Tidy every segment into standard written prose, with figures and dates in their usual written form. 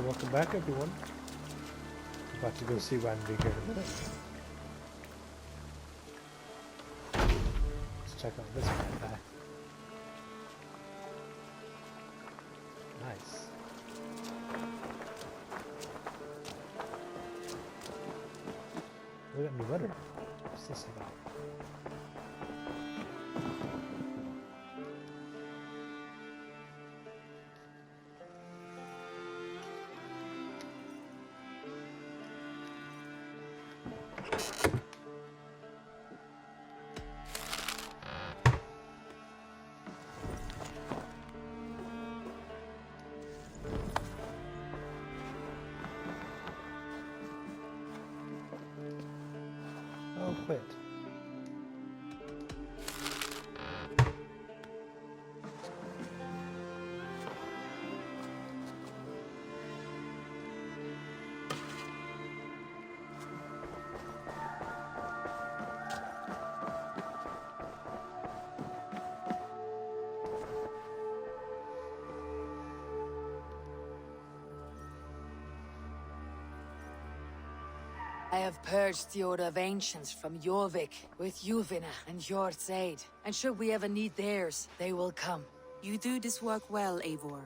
Welcome back, everyone. About to go see Randy here in a minute. Let's check out this guy. Nice. We got new letter. What's this about? Oh, quit. I have purged the Order of Ancients from Jorvik with Yuvina and Hjort's aid. And should we ever need theirs, they will come. You do this work well, Eivor.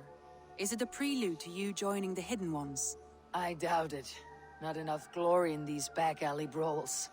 Is it a prelude to you joining the Hidden Ones? I doubt it. Not enough glory in these back alley brawls.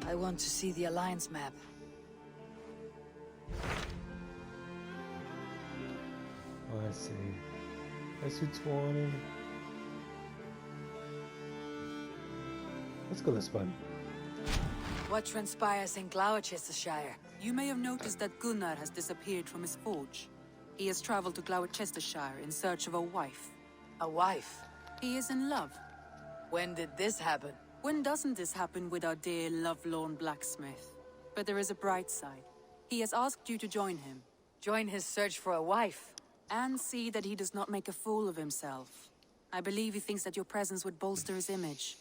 I want to see the Alliance map. Oh, I see. SU-20. Let's go this way. What transpires in Gloucestershire? You may have noticed that Gunnar has disappeared from his forge. He has traveled to Gloucestershire in search of a wife. A wife? He is in love. When did this happen? When doesn't this happen with our dear lovelorn blacksmith? But there is a bright side. He has asked you to join him. Join his search for a wife? And see that he does not make a fool of himself. I believe he thinks that your presence would bolster his image.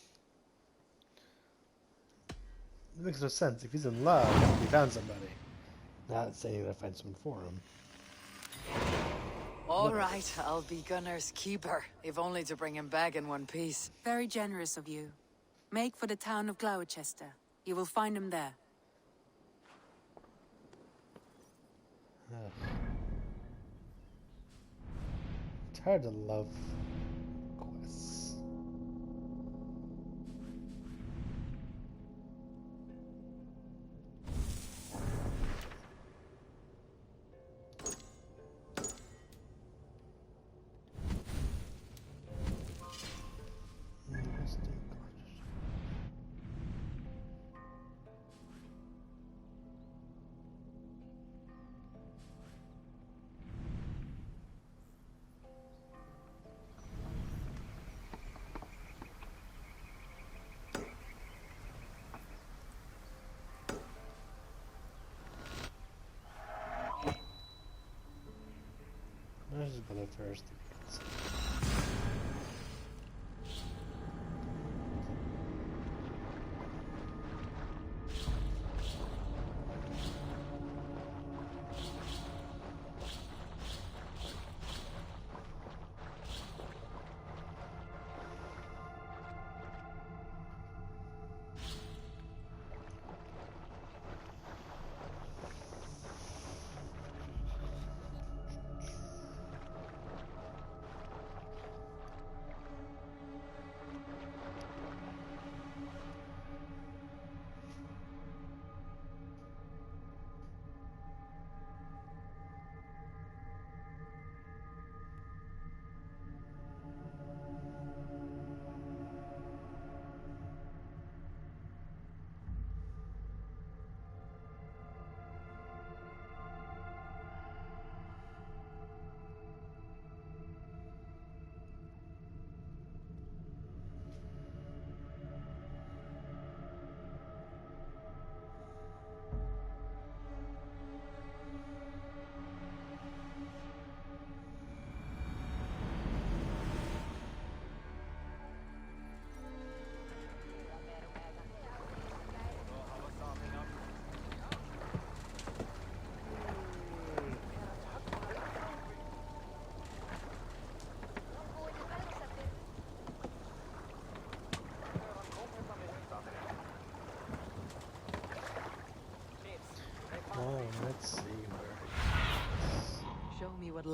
It makes no sense. If he's in love, he found somebody. Not saying that I find someone for him. All right, I'll be Gunnar's keeper, if only to bring him back in one piece. Very generous of you. Make for the town of Gloucester. You will find him there. Tired of love quests. Let's just go there first.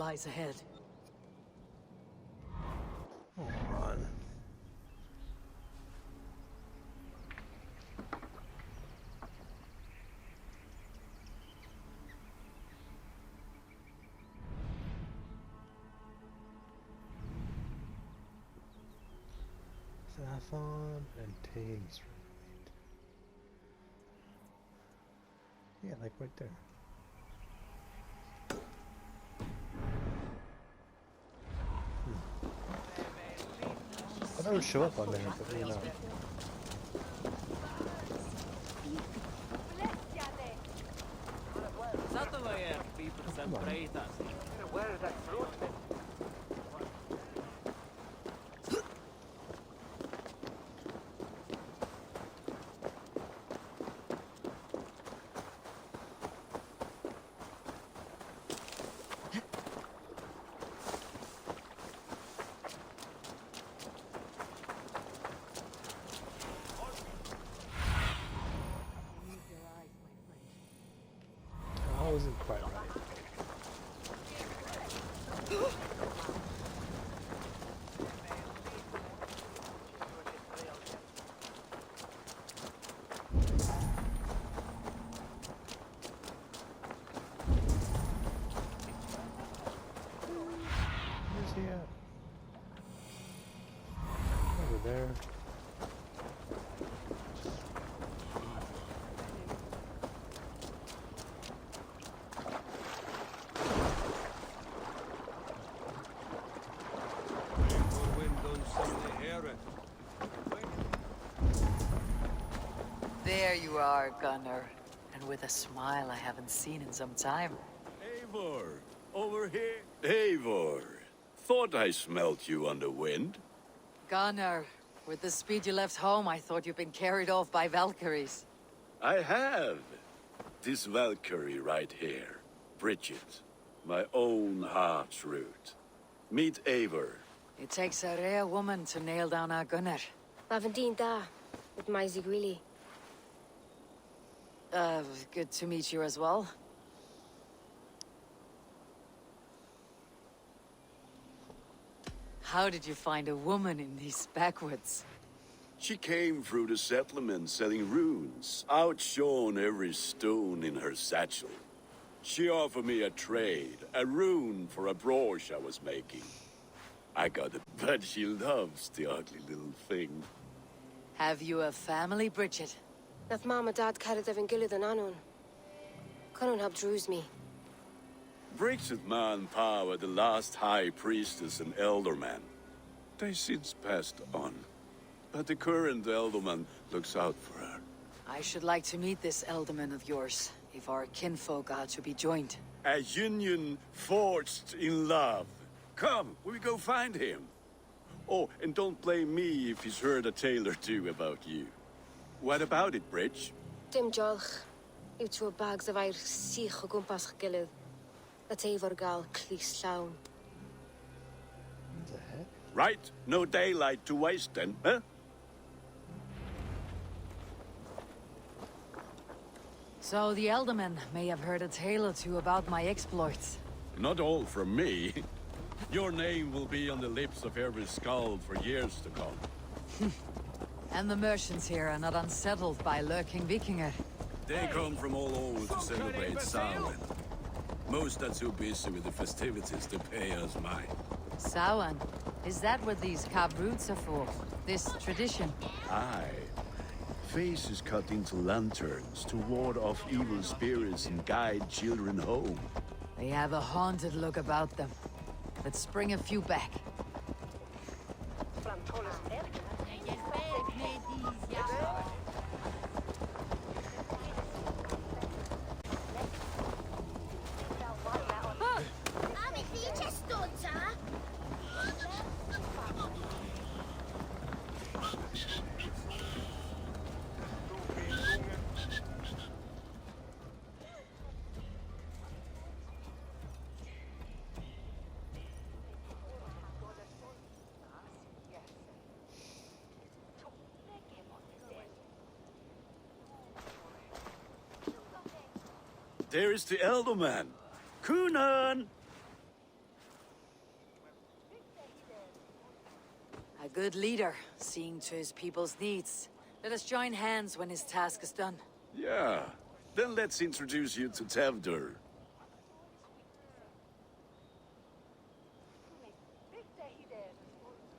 lies ahead. Come on. Saffron and Thames. Yeah, like right there. I never show up on there, but you know. Come on. I wasn't quite right. Where's he at? Over there. There you are, Gunnar. And with a smile I haven't seen in some time. Eivor, over here. Eivor, thought I smelt you on the wind. Gunnar, with the speed you left home, I thought you'd been carried off by Valkyries. I have. This Valkyrie right here, Bridget, my own heart's root. Meet Eivor. It takes a rare woman to nail down our Gunnar. Lavendine da, with Maisie Greeley. Good to meet you as well. How did you find a woman in these backwoods? She came through the settlement selling runes, outshone every stone in her satchel. She offered me a trade, a rune for a brooch I was making. I got it, but she loves the ugly little thing. Have you a family, Bridget? Nath Mom and Dad carried Evan Gillard and Anun. Couldn't help drews me. Bridget Ma and Pa were the last high priestess and elderman. They since passed on. But the current elderman looks out for her. I should like to meet this elderman of yours, if our kinfolk are to be joined. A union forged in love. Come, we go find him. Oh, and don't blame me if he's heard a tale or two about you. What about it, Bridge? Dim jolch. Yw trwy bags of air sich o gwmpas gilydd. That Eivor gal clis llawn. What the heck? Right, no daylight to waste then, huh? So the elderman may have heard a tale or two about my exploits. Not all from me. Your name will be on the lips of every skald for years to come. And the merchants here are not unsettled by lurking Vikinger. They come from all over to celebrate Samhain. Most are too busy with the festivities to pay us mind. Samhain? Is that what these carved roots are for? This tradition? Aye. Faces cut into lanterns to ward off evil spirits and guide children home. They have a haunted look about them. Let's bring a few back. There is the elder man. Kunan! good leader, seeing to his people's needs. Let us join hands when his task is done. Yeah. Then let's introduce you to Tevder.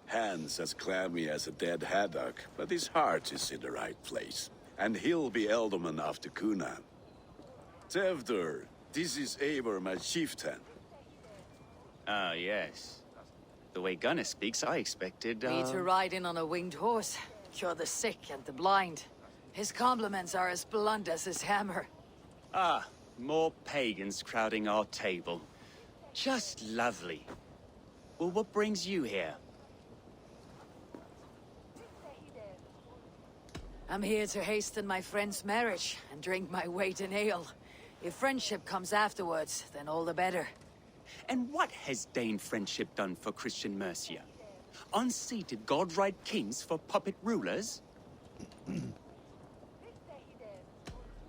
Hands as clammy as a dead haddock, but his heart is in the right place. And he'll be Ealdorman after Cunan. Tevder, this is Eivor, my chieftain. Ah, yes. The way Gunnar speaks, I expected, Me to ride in on a winged horse, cure the sick and the blind. His compliments are as blunt as his hammer. Ah, more pagans crowding our table. Just lovely. Well, what brings you here? I'm here to hasten my friend's marriage and drink my weight in ale. If friendship comes afterwards, then all the better. And what has Dane friendship done for Christian Mercia? Unseated godright kings for puppet rulers?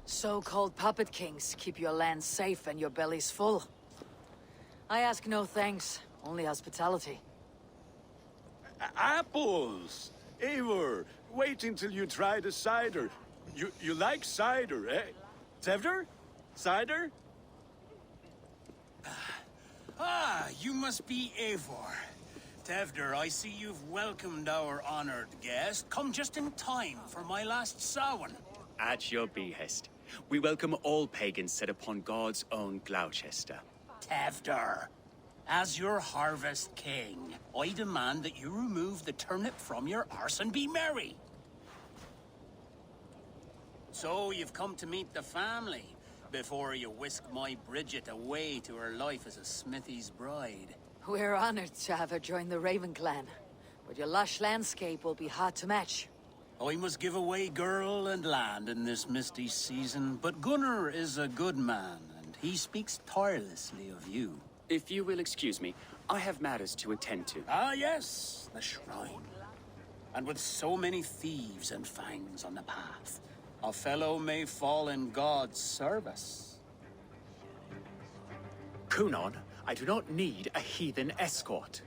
So-called puppet kings keep your lands safe and your bellies full. I ask no thanks, only hospitality. Apples! Eivor, wait until you try the cider. You like cider, eh? Tevder? Cider? Ah, you must be Eivor. Tevder, I see you've welcomed our honored guest. Come just in time for my last Samhain. At your behest. We welcome all pagans set upon God's own Gloucester. Tevder, as your harvest king, I demand that you remove the turnip from your arse and be merry. So you've come to meet the family before you whisk my Bridget away to her life as a smithy's bride. We're honored to have her join the Raven clan, but your lush landscape will be hard to match. I must give away girl and land in this misty season, but Gunnar is a good man, and he speaks tirelessly of you. If you will excuse me, I have matters to attend to. Ah, yes, the shrine. And with so many thieves and fangs on the path, a fellow may fall in God's service. Cunan, I do not need a heathen escort.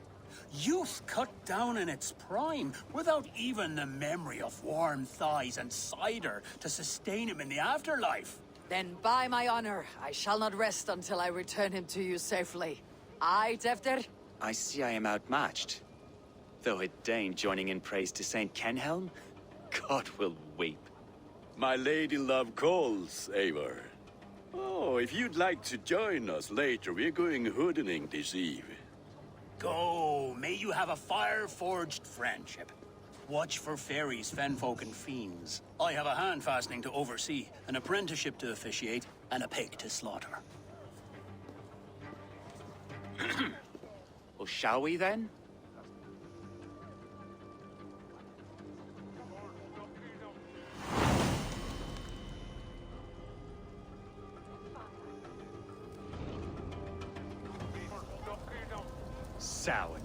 Youth cut down in its prime, without even the memory of warm thighs and cider to sustain him in the afterlife. Then by my honor, I shall not rest until I return him to you safely. Aye, Tevder? I see I am outmatched. Though a Dane joining in praise to Saint Kenhelm, God will weep. My lady love calls, Eivor. Oh, if you'd like to join us later, we're going hoodening this eve. Go, may you have a fire-forged friendship. Watch for fairies, fenfolk, and fiends. I have a hand fastening to oversee, an apprenticeship to officiate, and a pig to slaughter. Well, shall we then? Samhain.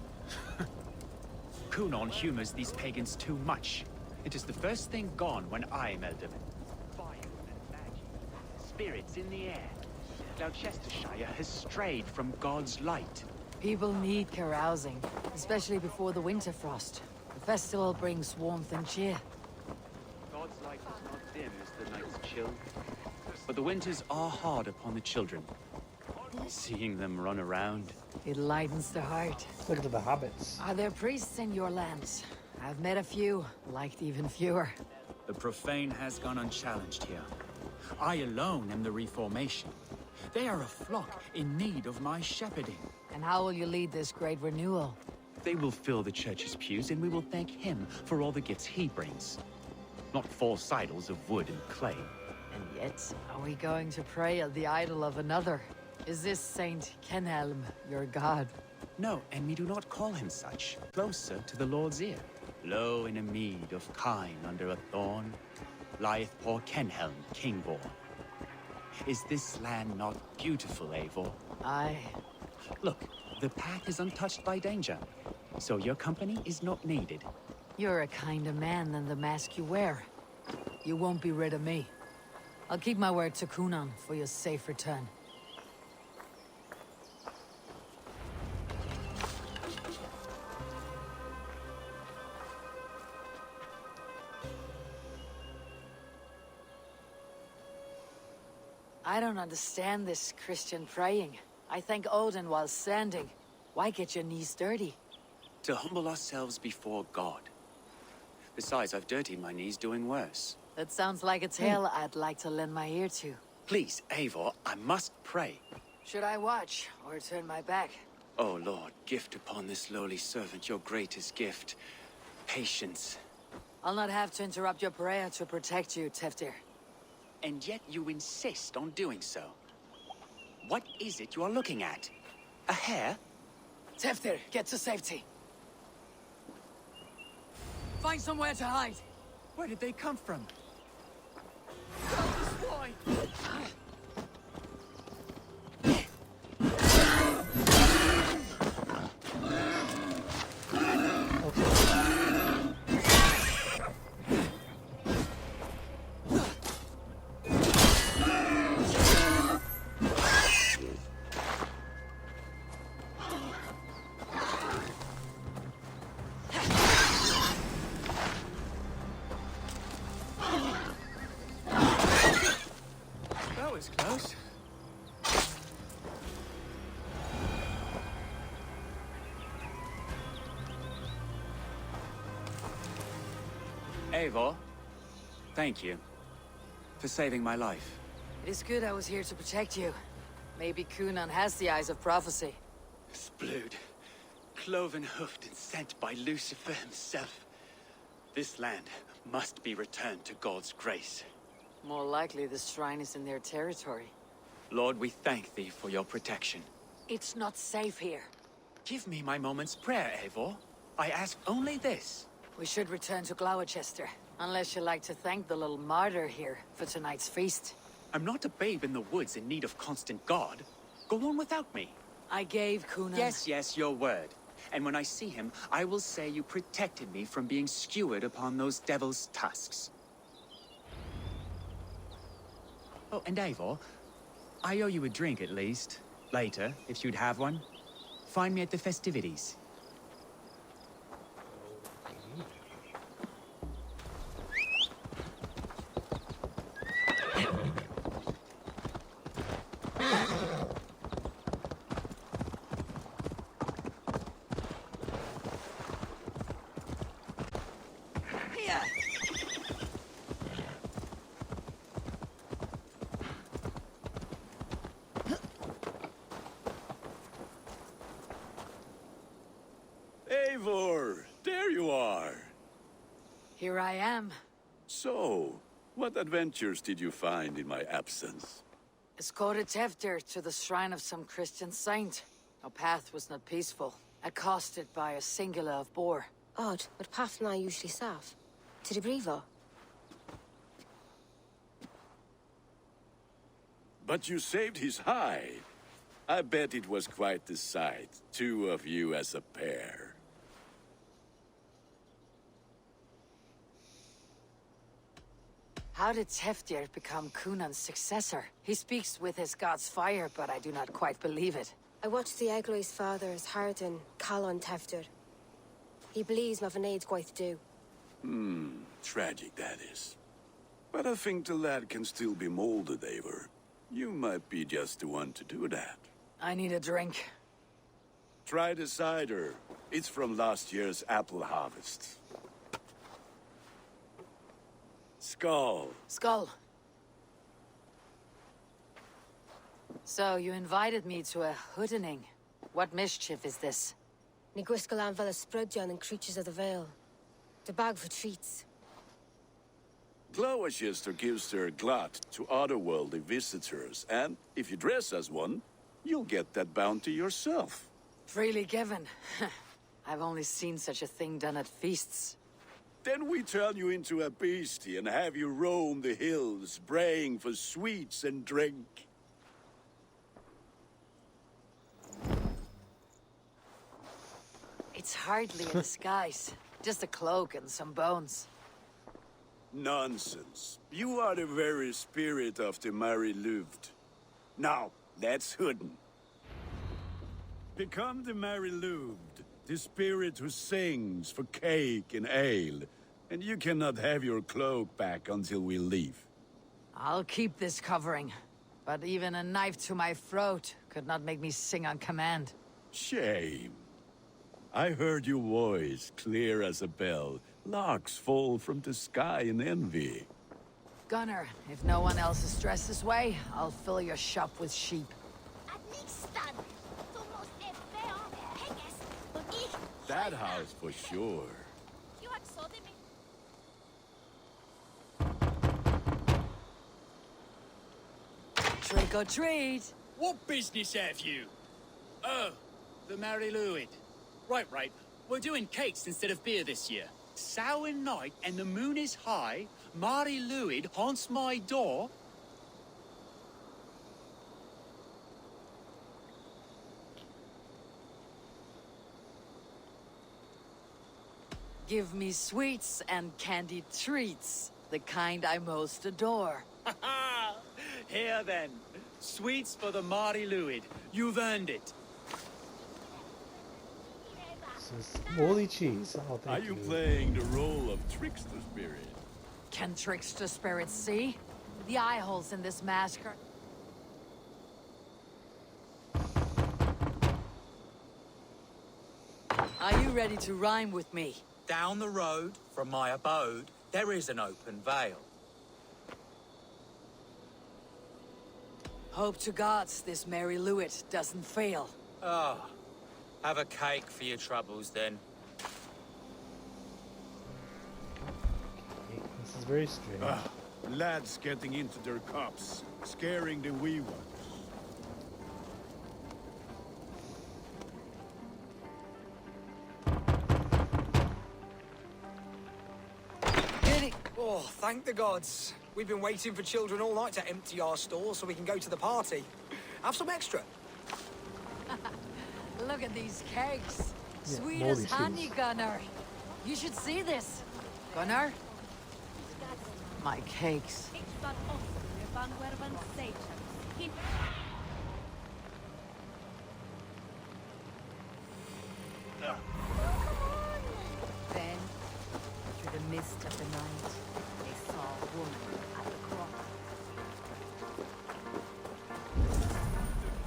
Cunan humors these pagans too much. It is the first thing gone when I am Ealdorman. Fire and magic, spirits in the air. Gloucestershire has strayed from God's light. People need carousing, especially before the winter frost. The festival brings warmth and cheer. God's light is not dim as the night's chill, but the winters are hard upon the children. Seeing them run around. It lightens the heart. Look at the hobbits. Are there priests in your lands? I've met a few, liked even fewer. The profane has gone unchallenged here. I alone am the reformation. They are a flock in need of my shepherding. And how will you lead this great renewal? They will fill the church's pews, and we will thank him for all the gifts he brings. Not false idols of wood and clay. And yet, are we going to pray at the idol of another? Is this Saint Kenhelm your god? No, and we do not call him such. Closer to the Lord's ear. Low in a mead of kine under a thorn, lieth poor Kenhelm, king-born. Is this land not beautiful, Eivor? Aye. Look, the path is untouched by danger, so your company is not needed. You're a kinder man than the mask you wear. You won't be rid of me. I'll keep my word to Cunan for your safe return. I don't understand this Christian praying. I thank Odin while standing. Why get your knees dirty? To humble ourselves before God. Besides, I've dirtied my knees doing worse. That sounds like a tale I'd like to lend my ear to. Please, Eivor, I must pray. Should I watch, or turn my back? Oh Lord, gift upon this lowly servant your greatest gift. Patience. I'll not have to interrupt your prayer to protect you, Teftir. And yet you insist on doing so. What is it you are looking at? A hare? Teftir, get to safety. Find somewhere to hide. Where did they come from? That was close. Eivor, thank you for saving my life. It is good I was here to protect you. Maybe Kunan has the eyes of prophecy. Splood, cloven-hoofed and sent by Lucifer himself. This land must be returned to God's grace. More likely the shrine is in their territory. Lord, we thank thee for your protection. It's not safe here. Give me my moment's prayer, Eivor. I ask only this. We should return to Gloucester, unless you'd like to thank the little martyr here for tonight's feast. I'm not a babe in the woods in need of constant guard. Go on without me. I gave Kunan... Yes, your word. And when I see him, I will say you protected me from being skewered upon those devil's tusks. Oh, and Eivor, I owe you a drink at least. Later, if you'd have one. Find me at the festivities. Eivor, there you are. Here I am. So, what adventures did you find in my absence? Escorted Teftir to the shrine of some Christian saint. Our path was not peaceful. Accosted by a singular of boar. Odd, but Pathna usually staff. To the Brevo. But you saved his hide. I bet it was quite the sight, two of you as a pair. How did Teftir become Kunan's successor? He speaks with his god's fire, but I do not quite believe it. I watched the Egloi's father as Harden, Calon Teftir. He believes Mavanaid's quite do. Tragic that is. But I think the lad can still be molded, Eivor. You might be just the one to do that. I need a drink. Try the cider. It's from last year's apple harvest. Skull. Skull. So, you invited me to a hoodening. What mischief is this? Ní gwisgail an bhfuil a sprudjan and creatures of the Vale. The bag for treats. Gloucester gives their glut to otherworldly visitors, and if you dress as one, you'll get that bounty yourself. Freely given. I've only seen such a thing done at feasts. Then we turn you into a beastie and have you roam the hills, braying for sweets and drink. It's hardly a disguise. Just a cloak and some bones. Nonsense. You are the very spirit of the Mary Louved. Now, let's hooden. Become the Mary Louved, the spirit who sings for cake and ale, and you cannot have your cloak back until we leave. I'll keep this covering. But even a knife to my throat could not make me sing on command. Shame. I heard your voice clear as a bell. Larks fall from the sky in envy. Gunnar, if no one else is dressed this way, I'll fill your shop with sheep. That house for sure. Trick or treat! What business have you? Oh, the Mary Lwyd. Right, right. We're doing cakes instead of beer this year. Samhain night and the moon is high. Mary Lwyd haunts my door. Give me sweets and candied treats, the kind I most adore. Here then. Sweets for the Mari Lwyd. You've earned it. This is moldy cheese. Oh, Are thank you playing the role of trickster spirit? Can trickster spirits see? The eye holes in this mask are... Are you ready to rhyme with me? Down the road from my abode, there is an open vale. Hope to gods this Mary Lwyd doesn't fail. Ah, have a cake for your troubles then. This is very strange. Lads getting into their cups, scaring the wee ones. Oh, thank the gods. We've been waiting for children all night to empty our stores so we can go to the party. Have some extra. Look at these cakes. Yeah, Sweet moldy as honey, cheese. Gunnar. You should see this. Gunnar? My cakes. Then, through the mist of the night, they saw a woman at the cross.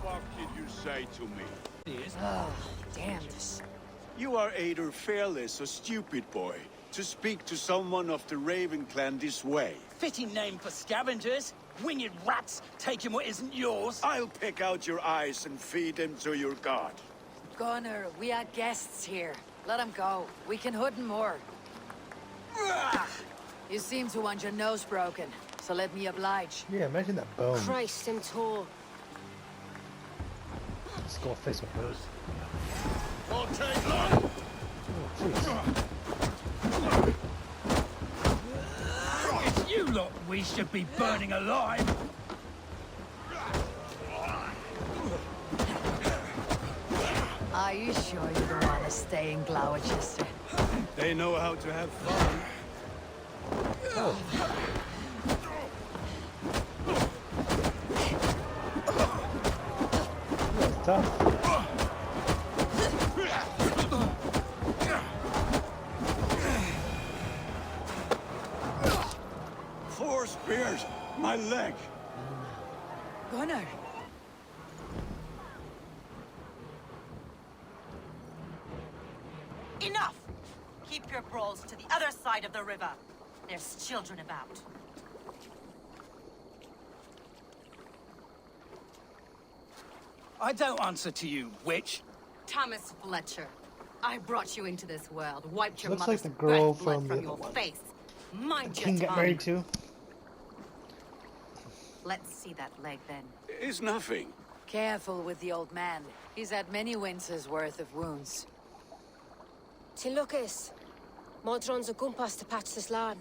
What did you say to me? Oh, damn this. You are either fearless or stupid, boy, to speak to someone of the Raven clan this way. Fitting name for scavengers. Winged rats taking what isn't yours. I'll pick out your eyes and feed them to your god. Gunnar, we are guests here. Let him go. We can hood him more. You seem to want your nose broken, so let me oblige. Yeah, imagine that bone. Christ and tall. Just go face with hers. I'll take long. Oh, jeez. It's you lot we should be burning alive. Are you sure you don't want to stay in Gloucester? They know how to have fun. That's tough. Four spears, my leg. Gunnar! Enough! Keep your brawls to the other side of the river. There's children about. I don't answer to you, witch. Thomas Fletcher, I brought you into this world, wiped your Looks mother's like the girl birth blood from from the your other one. face. Mind your King get tongue. married to. Let's see that leg then. It's nothing. Careful with the old man. He's had many winters' worth of wounds. Till Lucas. Modron's a gumpas to patch this land.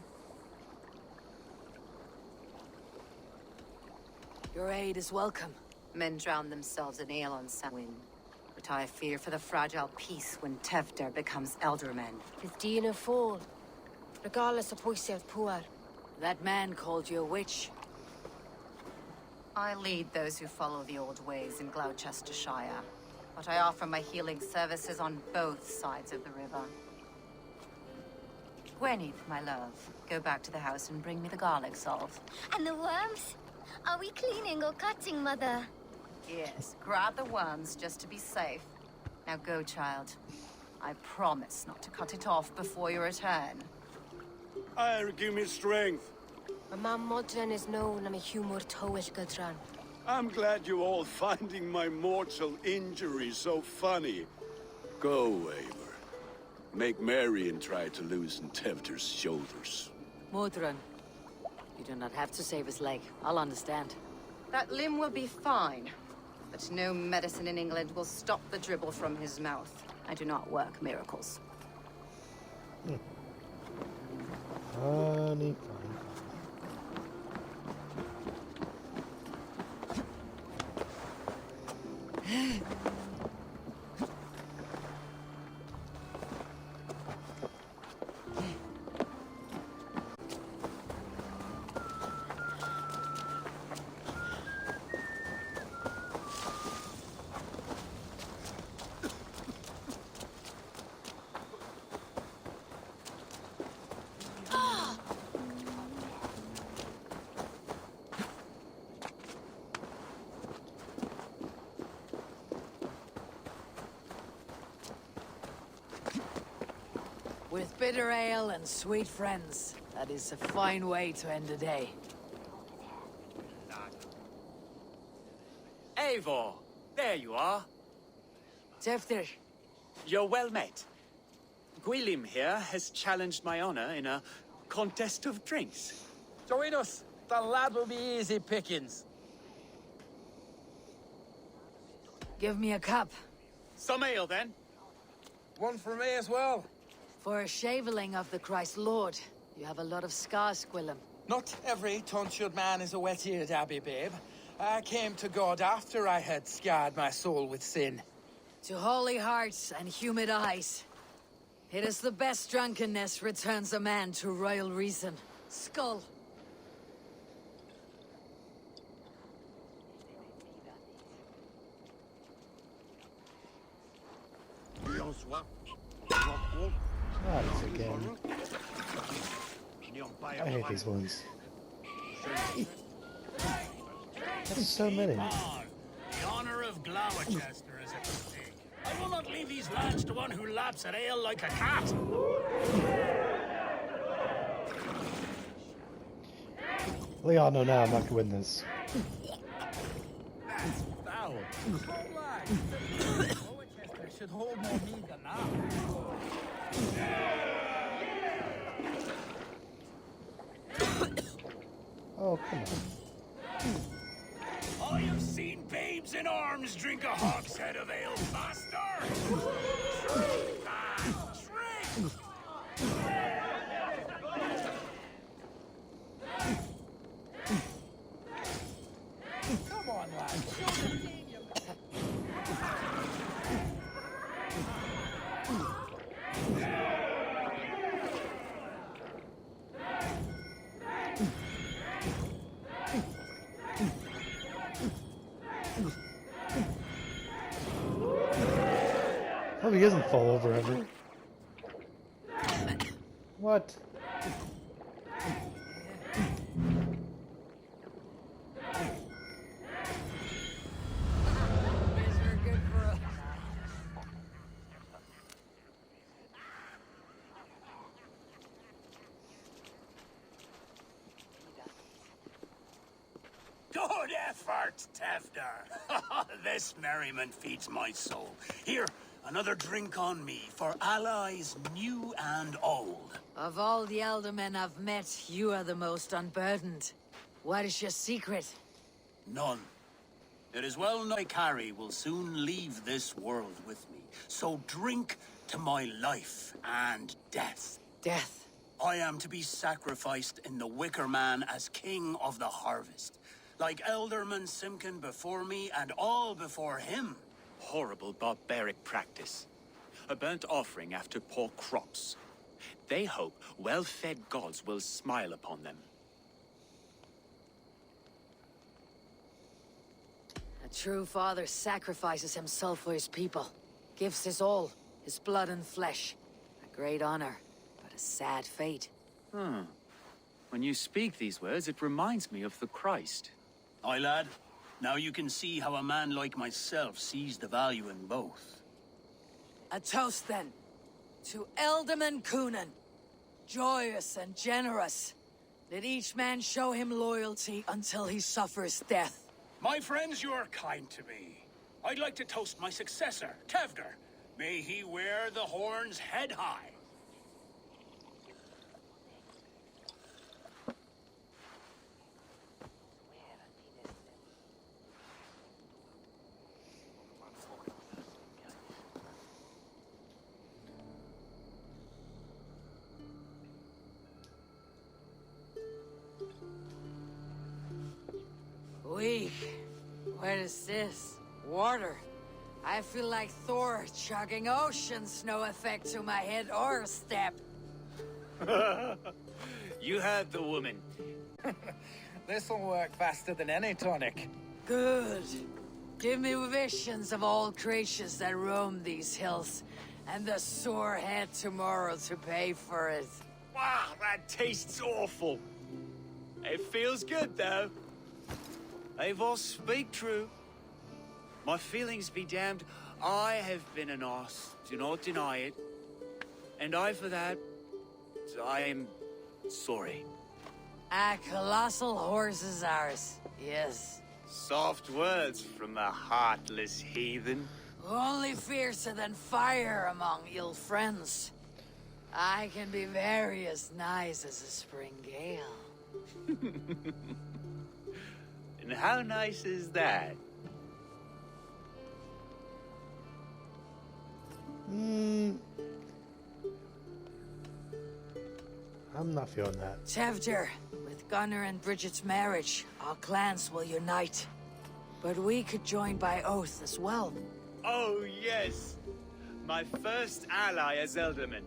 Your aid is welcome. Men drown themselves in ale on Samhain. But I fear for the fragile peace when Tevder becomes eldermen. His Dina fall. Regardless of Poisiel Puar. That man called you a witch. I lead those who follow the old ways in Gloucestershire, but I offer my healing services on both sides of the river. Gweneth, my love, go back to the house and bring me the garlic salt. And the worms? Are we cleaning or cutting, Mother? Yes, grab the worms just to be safe. Now go, child. I promise not to cut it off before you return. Give me strength. My modern is known I'm a humor towish gadran. I'm glad you all finding my mortal injury so funny. Go, Eivor. Make merry and try to loosen Tevder's shoulders. Modron, you do not have to save his leg. I'll understand. That limb will be fine. But no medicine in England will stop the dribble from his mouth. I do not work miracles. Funny, funny. With bitter ale and sweet friends, that is a fine way to end a day. Eivor, there you are. Tefter, You're well met. Gwilym here has challenged my honor in a contest of drinks. Join us. The lad will be easy pickings. give me a cup. Some ale, then. One for me as well. For a shaveling of the Christ Lord, you have a lot of scars, Gwilym. Not every tonsured man is a wet-eared abbey, babe. I came to God after I had scarred my soul with sin. To holy hearts and humid eyes. It is the best drunkenness returns a man to royal reason. Skull. Ah, this again. I hate these ones. There's so many. The honor of Gloucester is at stake. I will not leave these lads to one who laps at ale like a cat. We all know now I'm not gonna win this. That's foul. Gloucester should hold more mead than that. Oh, come on. Oh, you've seen babes in arms drink a hogshead of ale faster! Drink, man! Drink! Come on, lad. Show the team you Hope he doesn't fall over ever. What? Good effort, Tefder. This merriment feeds my soul. Here, another drink on me for allies new and old. Of all the elder men I've met, you are the most unburdened. What is your secret? None. It is well known Carrie will soon leave this world with me. So drink to my life and death. Death. I am to be sacrificed in the Wicker Man as king of the harvest. Like Elderman Simkin before me and all before him. Horrible barbaric practice. A burnt offering after poor crops. They hope well-fed gods will smile upon them. A true father sacrifices himself for his people. Gives his all, his blood and flesh. A great honor, but a sad fate. When you speak these words, it reminds me of the Christ. Aye, lad. Now you can see how a man like myself sees the value in both. A toast, then, to Ealdorman Coonan. Joyous and generous. Let each man show him loyalty until he suffers death. My friends, you are kind to me. I'd like to toast my successor, Tevder. May he wear the horns head high. Weak. What is this? Water. I feel like Thor chugging oceans. No effect to my head or step. You heard the woman. This'll work faster than any tonic. Good. Give me visions of all creatures that roam these hills, and the sore head tomorrow to pay for it. Wow, that tastes awful. It feels good, though. Eivor, speak true. My feelings be damned. I have been an arse. Do not deny it. And I, for that, I am sorry. A colossal horse is ours. Yes. Soft words from a heartless heathen. Only fiercer than fire among ill friends. I can be very as nice as a spring gale. And how nice is that? I'm not feeling that. Tevder, with Gunnar and Bridget's marriage, our clans will unite. But we could join by oath as well. Oh, yes. My first ally as Ealdorman.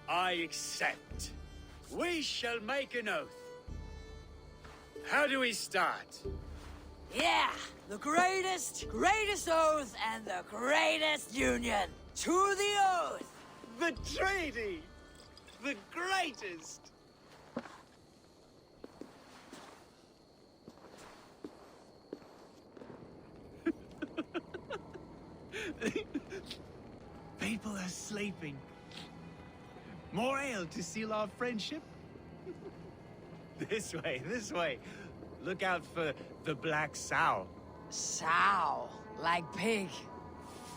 I accept. We shall make an oath. How do we start? Yeah! The greatest oath and the greatest union! To the oath! The treaty! The greatest! People are sleeping. More ale to seal our friendship? This way, this way. Look out for the black sow. Sow, like pig.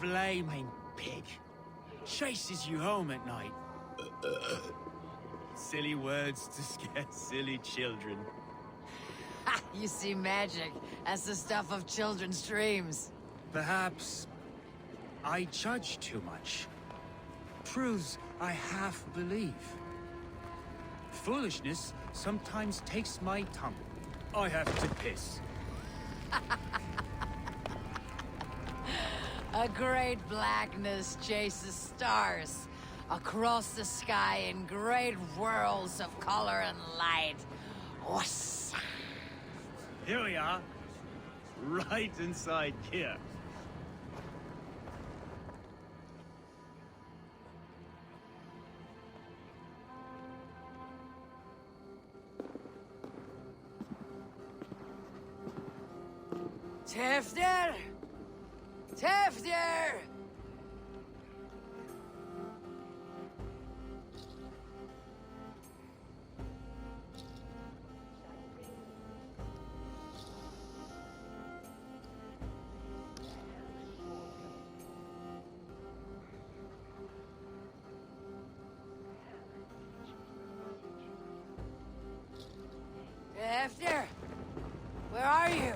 Flaming pig. Chases you home at night. Silly words to scare silly children. You see magic as the stuff of children's dreams. Perhaps I judge too much. Truths I half believe. Foolishness sometimes takes my tongue. I have to piss. A great blackness chases stars across the sky in great whirls of color and light. Whoosh. Here we are. Right inside here. Tevder! Tevder! Tevder! Where are you?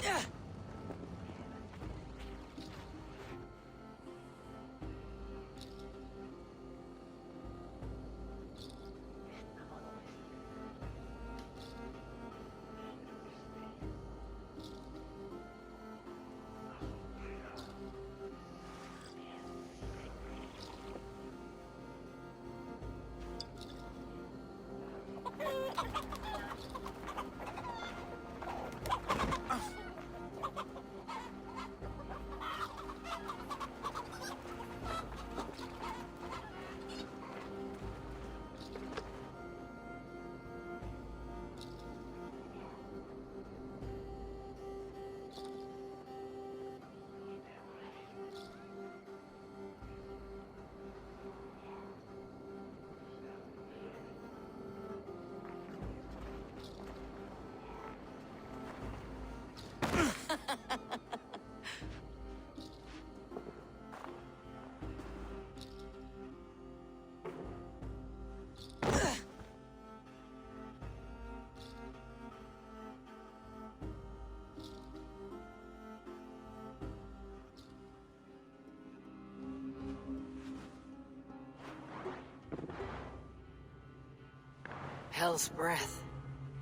Hell's breath.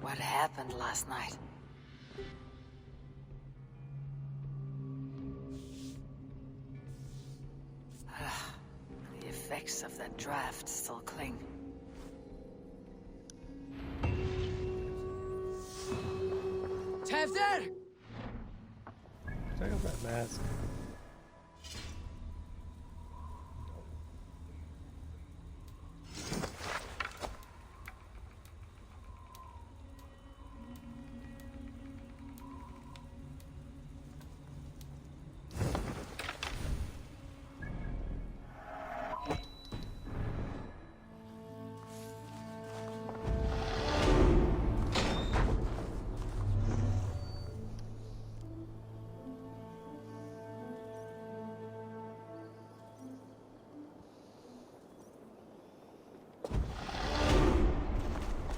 What happened last night? The effects of that draft still cling. Tevder! Check out that mask.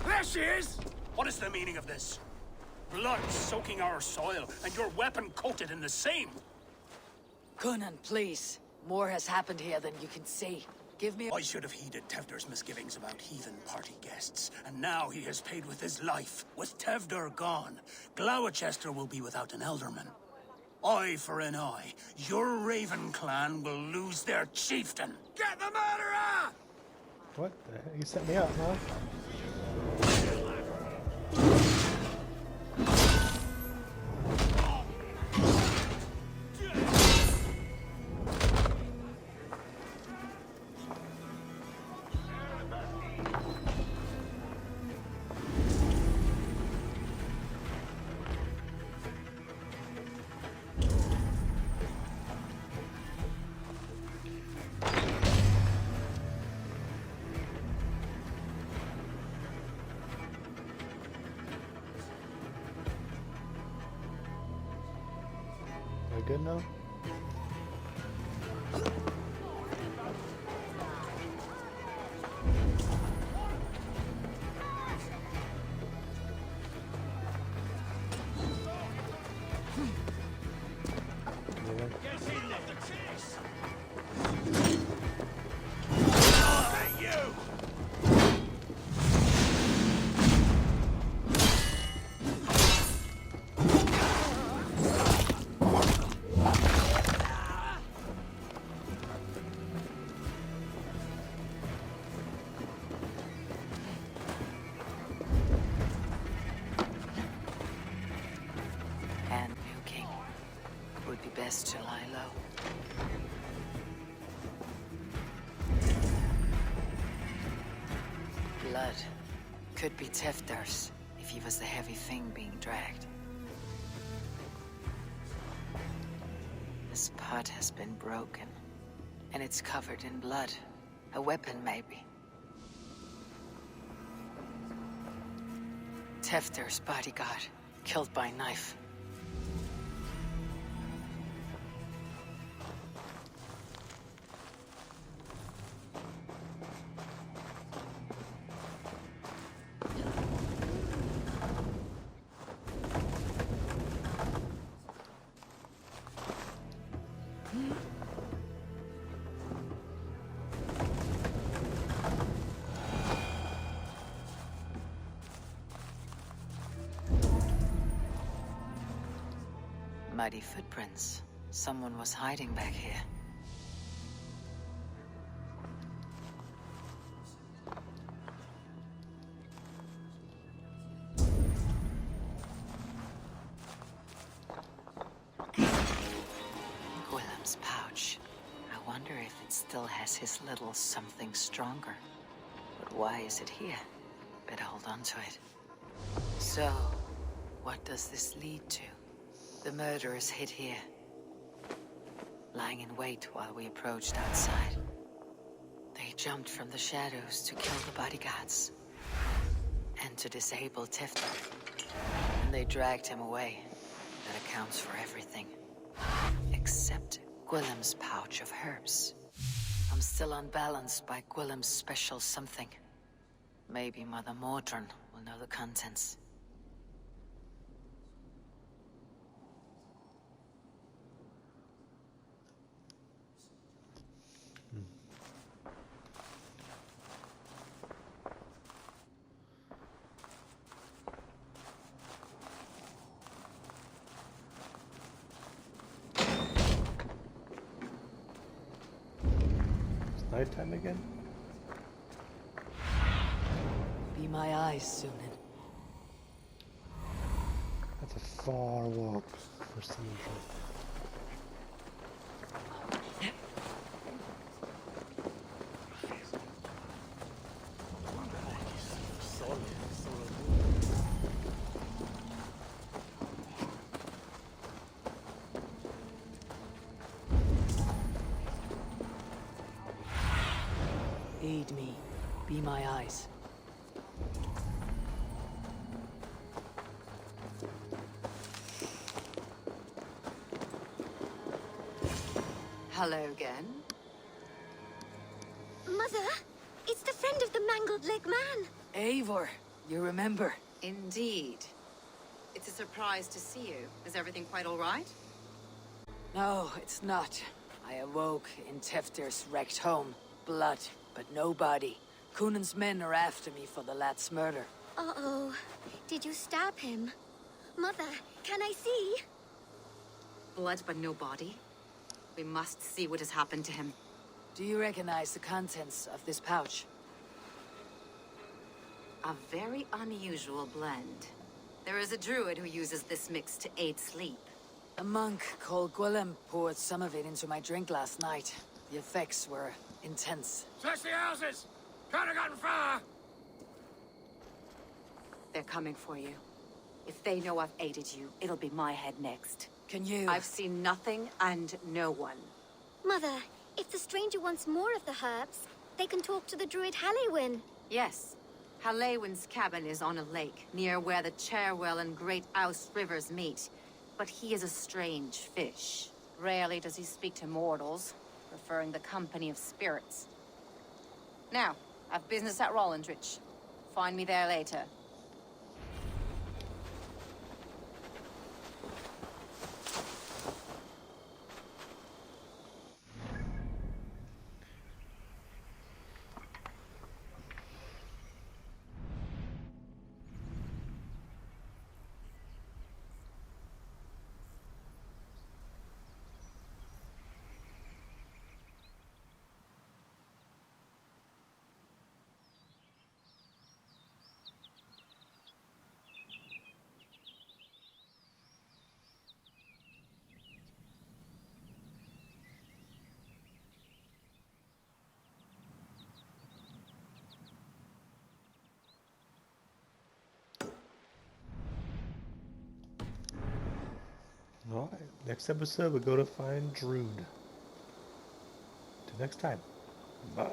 There she is! What is the meaning of this? Blood soaking our soil, and your weapon coated in the same! Coonan, please. More has happened here than you can see. Give me I should have heeded Tevder's misgivings about heathen party guests, and now he has paid with his life. With Tevder gone, Gloucester will be without an elderman. Eye for an eye. Your Raven clan will lose their chieftain. Get the murderer! What the heck? You set me up, huh? Are we good now? and new king. Would be best to lie low. Blood. Could be Tefder's, if he was the heavy thing being dragged. This pot has been broken, and it's covered in blood. A weapon, maybe. Tefder's bodyguard, killed by knife. Muddy footprints. Someone was hiding back here. Willem's pouch. I wonder if it still has his little something stronger. But why is it here? Better hold on to it. So, what does this lead to? The murderers hid here, lying in wait while we approached outside. They jumped from the shadows to kill the bodyguards and to disable Tefter. And they dragged him away. That accounts for everything. Except Gwillem's pouch of herbs. I'm still unbalanced by Gwillem's special something. Maybe Mother Mordrin will know the contents. It's nighttime again? Be my eyes, Sunan. That's a far walk for seeing. Aid me. Be my eyes. Hello again. Mother, it's the friend of the mangled leg man. Eivor, you remember? Indeed. It's a surprise to see you. Is everything quite all right? No, it's not. I awoke in Teftir's wrecked home. Blood, but no body. Cunan's men are after me for the lad's murder. Uh-oh. Did you stab him? Mother, can I see? Blood but no body? We must see what has happened to him. Do you recognize the contents of this pouch? A very unusual blend. There is a druid who uses this mix to aid sleep. A monk called Gwilym poured some of it into my drink last night. The effects were intense. Search the houses! Can't have gotten far! They're coming for you. If they know I've aided you, it'll be my head next. Can you... I've seen nothing and no one. Mother, if the stranger wants more of the herbs, they can talk to the druid Halewyn. Yes. Halewyn's cabin is on a lake, near where the Cherwell and Great Ouse rivers meet. But he is a strange fish. Rarely does he speak to mortals, preferring the company of spirits. Now, I've business at Rollindrich. Find me there later. Alright, next episode we go to find Druid. Till next time, bye.